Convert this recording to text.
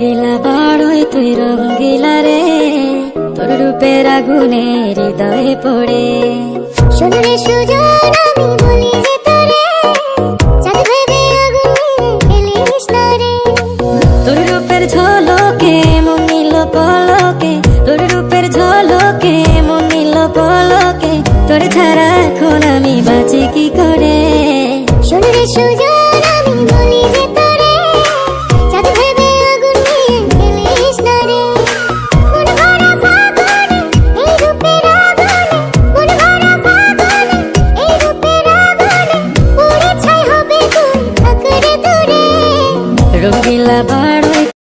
রঙ্গিলা বড়ই তুই রঙ্গিলা রে, তোর রূপের আগুনে হৃদয়ে পড়ে। শোন রে সুজন আমি বলি যে তোরে, চাঁদ ভেবে আগুন নিয়ে খেলিস না রে। তোর রূপের ঝলকে মন নিল পলকে, তোর রূপের ঝলকে মন নিল পলকে, তোর ছাড়া এখন আমি বাঁচি কি করে। শোন রে সুজন